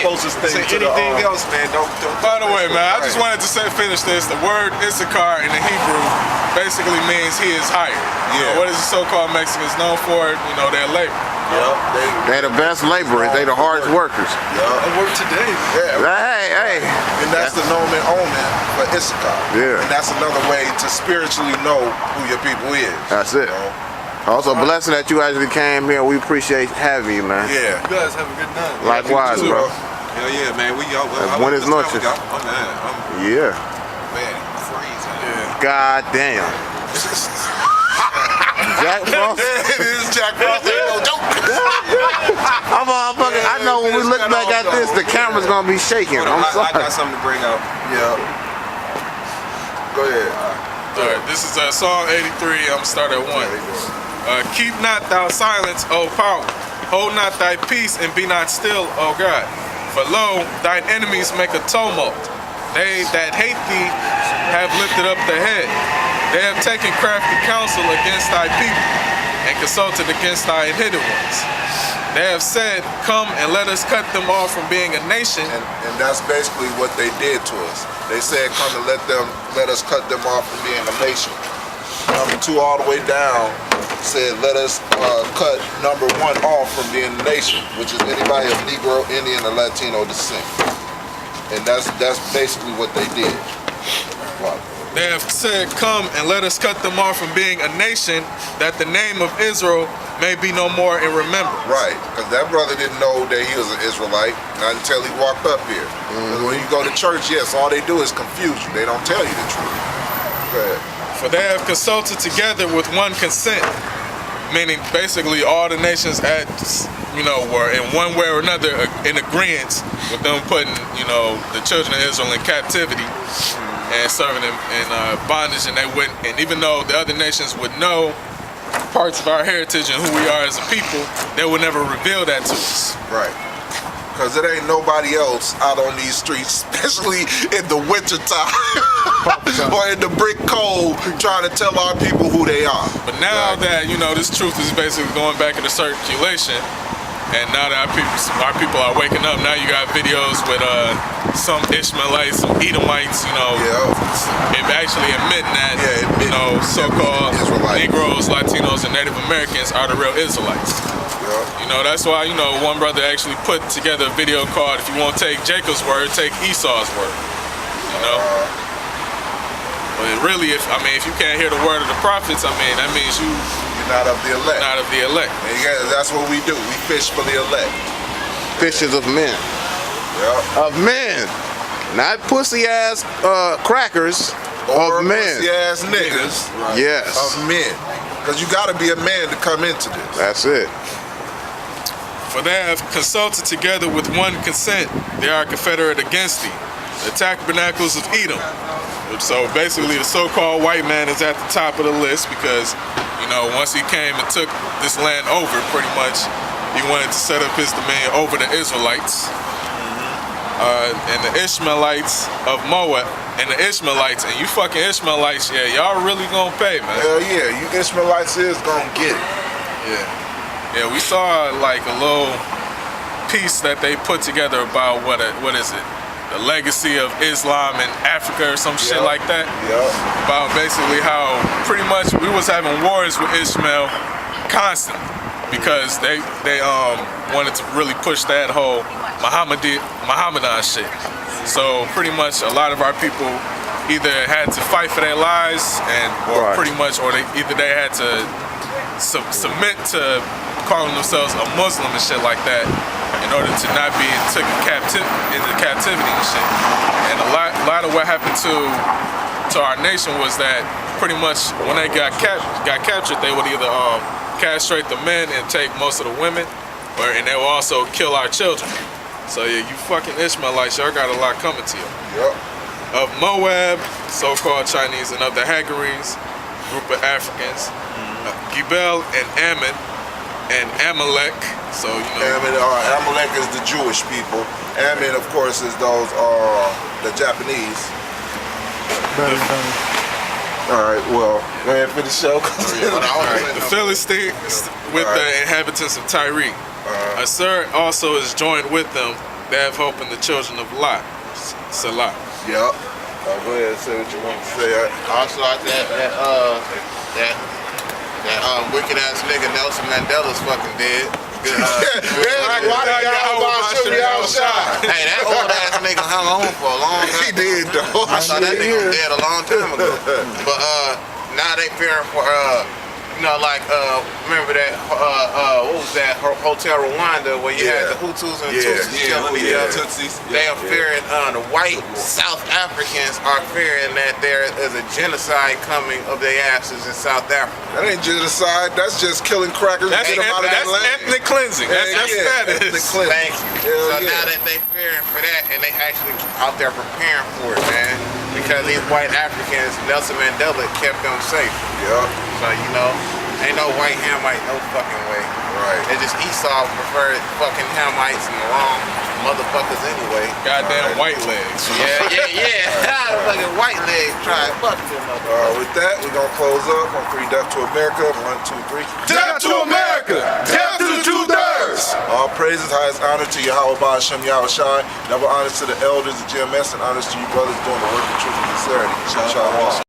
closest thing to anything else, man. Don't. By the way, man, I just wanted to finish this. The word Issachar in the Hebrew basically means he is hired. Yeah. What is the so-called Mexicans known for? You know, their labor. They're the best laborers. They the hardest workers. I work today. Hey. And that's the nomen omen for Issachar. Yeah. And that's another way to spiritually know who your people is. That's it. Also, blessing that you actually came here. We appreciate having you, man. Yeah. You guys have a good night. Likewise, bro. Hell yeah, man. We y'all. When is lunch? Yeah. Man, freezing. Yeah. God damn. Jack Frost. It is Jack Frost. Ain't no joke. I know when we look back at this, the camera's gonna be shaking. I'm sorry. I got something to bring out. Yeah. Go ahead. All right, this is Psalm 83. I'm gonna start at 1. Keep not thou silence, O power. Hold not thy peace and be not still, O God. For lo, thine enemies make a tumult. They that hate thee have lifted up their head. They have taken crafty counsel against thy people and consulted against thy hidden ones. They have said, come and let us cut them off from being a nation. And that's basically what they did to us. They said, come and let us cut them off from being a nation. Number 2 all the way down said, let us cut number 1 off from being a nation, which is anybody of Negro, Indian, or Latino descent. And that's basically what they did. Wow. They have said, come and let us cut them off from being a nation, that the name of Israel may be no more in remembrance. Right, because that brother didn't know that he was an Israelite, not until he walked up here. When you go to church, yes, all they do is confuse you. They don't tell you the truth. Go ahead. For they have consulted together with one consent, meaning basically all the nations were in one way or another in agreement with them putting, the children of Israel in captivity and serving them in bondage, and they wouldn't. And even though the other nations would know parts of our heritage and who we are as a people, they would never reveal that to us. Right. Because it ain't nobody else out on these streets, especially in the winter time or in the brick cold, trying to tell our people who they are. But now that, this truth is basically going back into circulation, and now that our people are waking up, now you got videos with some Ishmaelites, some Edomites, actually admitting that, so-called Negroes, Latinos, and Native Americans are the real Israelites. That's why, one brother actually put together a video called, if you won't take Jacob's word, take Esau's word. But really, if you can't hear the word of the prophets, that means you're not of the elect. Not of the elect. And that's what we do. We fish for the elect. Fishers of men. Of men. Not pussy ass crackers. Or of men. Pussy ass niggas. Right. Yes. Of men. Because you got to be a man to come into this. That's it. For they have consulted together with one consent. They are confederate against thee. The tabernacles of Edom. So basically the so-called white man is at the top of the list because, once he came and took this land over, pretty much, he wanted to set up his dominion over the Israelites. And the Ishmaelites of Moab, and the Ishmaelites, and you fucking Ishmaelites, y'all really gonna pay, man. Hell yeah, you Ishmaelites is gonna get it. Yeah, we saw like a little piece that they put together about what is it? The legacy of Islam in Africa or some shit like that. About basically how pretty much we was having wars with Ishmael constantly because they wanted to really push that whole Mohammedan shit. So pretty much a lot of our people either had to fight for their lives or either they had to submit to calling themselves a Muslim and shit like that in order to not be taken into captivity and shit. And a lot of what happened to our nation was that pretty much when they got captured, they would either castrate the men and take most of the women, and they would also kill our children. So yeah, you fucking Ishmaelites, y'all got a lot coming to you. Of Moab, so-called Chinese, and of the Hagarenes, group of Africans, Gibel and Ammon, and Amalek. So Amalek is the Jewish people. Ammon, of course, is those the Japanese. All right, well, go ahead for the show. The Philistines with the inhabitants of Tyre. Assur also is joined with them, They have hope in the children of Lot. Salah. Yep. Go ahead and say what you want to say. Also, that wicked ass nigga Nelson Mandela's fucking dead. Good, Why did y'all shoot y'all shot? Hey, that old ass nigga hung on for a long time. He did though. I thought that nigga was dead a long time ago. But now they fearing for remember that what was that Hotel Rwanda where you had the Hutus and Tutsis killing each other? Tutsis. They are fearing the white South Africans are fearing that there is a genocide coming of their asses in South Africa. That ain't genocide. That's just killing crackers. That's, and get them out of that land. ethnic cleansing. That's ethnic cleansing. Thank you. So now that they fearing for that, and they actually out there preparing for it, man. Because these white Africans, Nelson Mandela kept them safe. Yep. So ain't no white Hamite no fucking way. Right. It's just Esau preferred fucking Hamites and the wrong motherfuckers anyway. Goddamn white legs. Yeah. Fucking white legs try to fuck them motherfuckers. With that, we're gonna close up on 3 Death to America. 1, 2, 3. Death to America! Death to the 2/3! All praises, highest honor to Yahweh Ba'Shem Yahweh Shai. Double honors to the elders of GMS and honors to you brothers doing the work of truth and sincerity. Shalom.